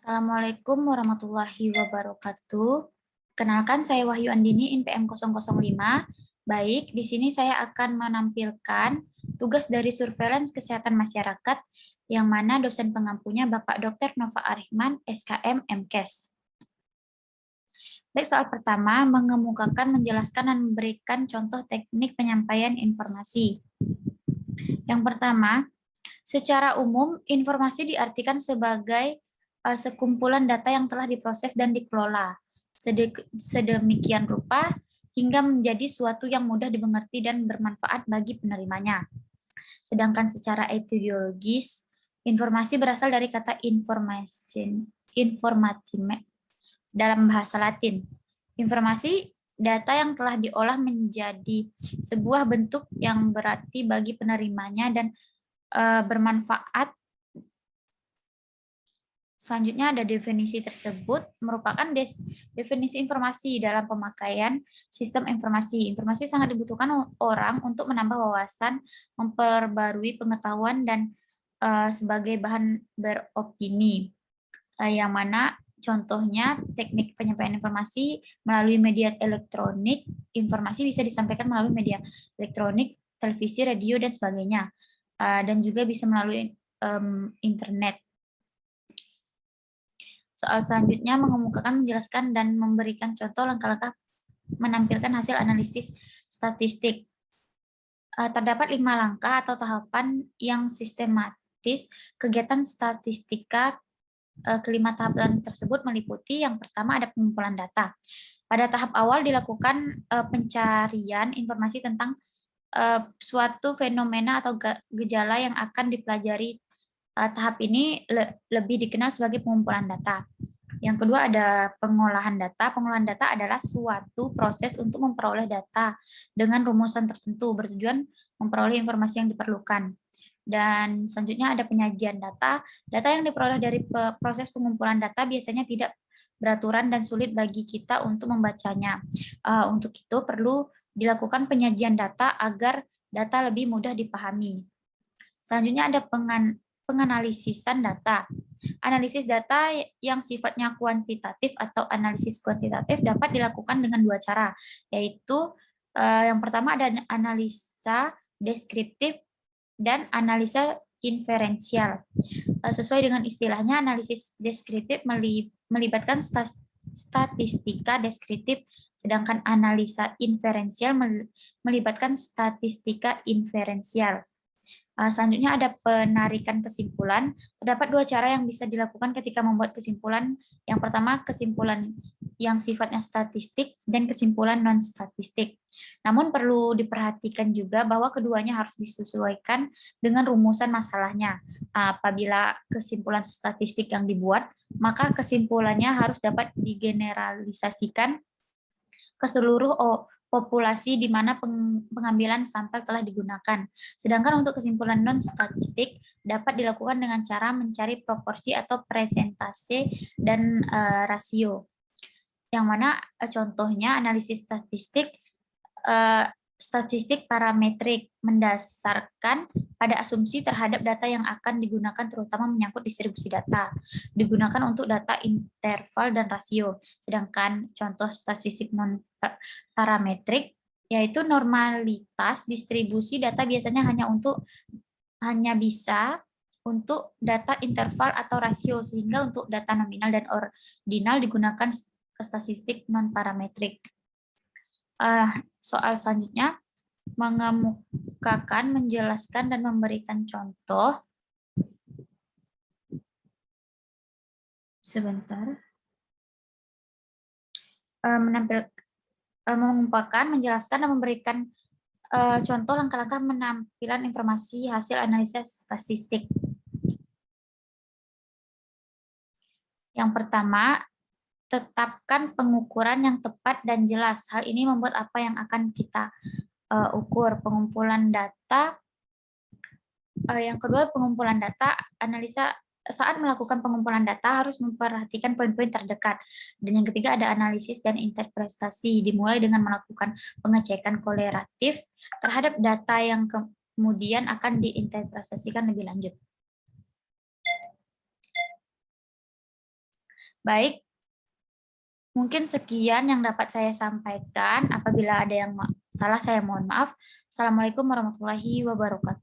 Assalamualaikum warahmatullahi wabarakatuh. Kenalkan, saya Wahyu Andini, INPM 005. Baik, di sini saya akan menampilkan tugas dari surveillance kesehatan masyarakat yang mana dosen pengampunya Bapak Dr. Nova Arihman, SKM MKes. Baik, soal pertama, mengemukakan, menjelaskan, dan memberikan contoh teknik penyampaian informasi. Yang pertama, secara umum, informasi diartikan sebagai sekumpulan data yang telah diproses dan dikelola sedemikian rupa hingga menjadi suatu yang mudah dimengerti dan bermanfaat bagi penerimanya. Sedangkan secara etiologis, informasi berasal dari kata informatime dalam bahasa Latin. Informasi data yang telah diolah menjadi sebuah bentuk yang berarti bagi penerimanya dan bermanfaat. Selanjutnya ada definisi tersebut merupakan definisi informasi dalam pemakaian sistem informasi. Informasi sangat dibutuhkan orang untuk menambah wawasan, memperbarui pengetahuan, dan sebagai bahan beropini. Yang mana contohnya teknik penyampaian informasi melalui media elektronik, informasi bisa disampaikan melalui media elektronik, televisi, radio, dan sebagainya. Dan juga bisa melalui internet. Soal selanjutnya mengemukakan, menjelaskan, dan memberikan contoh langkah-langkah menampilkan hasil analisis statistik. Terdapat 5 langkah atau tahapan yang sistematis kegiatan statistika. Kelima tahapan tersebut meliputi yang pertama ada pengumpulan data. Pada tahap awal dilakukan pencarian informasi tentang suatu fenomena atau gejala yang akan dipelajari. Tahap ini lebih dikenal sebagai pengumpulan data. Yang kedua ada pengolahan data. Pengolahan data adalah suatu proses untuk memperoleh data dengan rumusan tertentu bertujuan memperoleh informasi yang diperlukan. Dan selanjutnya ada penyajian data. Data yang diperoleh dari proses pengumpulan data biasanya tidak beraturan dan sulit bagi kita untuk membacanya. Untuk itu perlu dilakukan penyajian data agar data lebih mudah dipahami. Selanjutnya ada penganalisisan data. Analisis data yang sifatnya kuantitatif atau analisis kuantitatif dapat dilakukan dengan 2 cara, yaitu yang pertama ada analisa deskriptif dan analisa inferensial. Sesuai dengan istilahnya, analisis deskriptif melibatkan statistika deskriptif, sedangkan analisa inferensial melibatkan statistika inferensial. Selanjutnya ada penarikan kesimpulan. Terdapat 2 cara yang bisa dilakukan ketika membuat kesimpulan. Yang pertama, kesimpulan yang sifatnya statistik dan kesimpulan non-statistik. Namun perlu diperhatikan juga bahwa keduanya harus disesuaikan dengan rumusan masalahnya. Apabila kesimpulan statistik yang dibuat, maka kesimpulannya harus dapat digeneralisasikan ke seluruh populasi di mana pengambilan sampel telah digunakan. Sedangkan untuk kesimpulan non-statistik dapat dilakukan dengan cara mencari proporsi atau presentase dan rasio. Yang mana contohnya analisis statistik parametrik mendasarkan pada asumsi terhadap data yang akan digunakan, terutama menyangkut distribusi data. Digunakan untuk data interval dan rasio. Sedangkan contoh statistik non-parametrik yaitu normalitas distribusi data biasanya hanya bisa untuk data interval atau rasio, sehingga untuk data nominal dan ordinal digunakan statistik non-parametrik. Soal selanjutnya, mengemukakan, menjelaskan, dan memberikan contoh. Sebentar. Mengemukakan, menjelaskan, dan memberikan contoh langkah-langkah penampilan informasi hasil analisis statistik. Yang pertama, tetapkan pengukuran yang tepat dan jelas. Hal ini membuat apa yang akan kita ukur. Pengumpulan data. Yang kedua, pengumpulan data. Analisa. Saat melakukan pengumpulan data harus memperhatikan poin-poin terdekat. Dan yang ketiga ada analisis dan interpretasi. Dimulai dengan melakukan pengecekan korelatif terhadap data yang kemudian akan diinterpretasikan lebih lanjut. Baik, mungkin sekian yang dapat saya sampaikan. Apabila ada yang salah, saya mohon maaf. Assalamualaikum warahmatullahi wabarakatuh.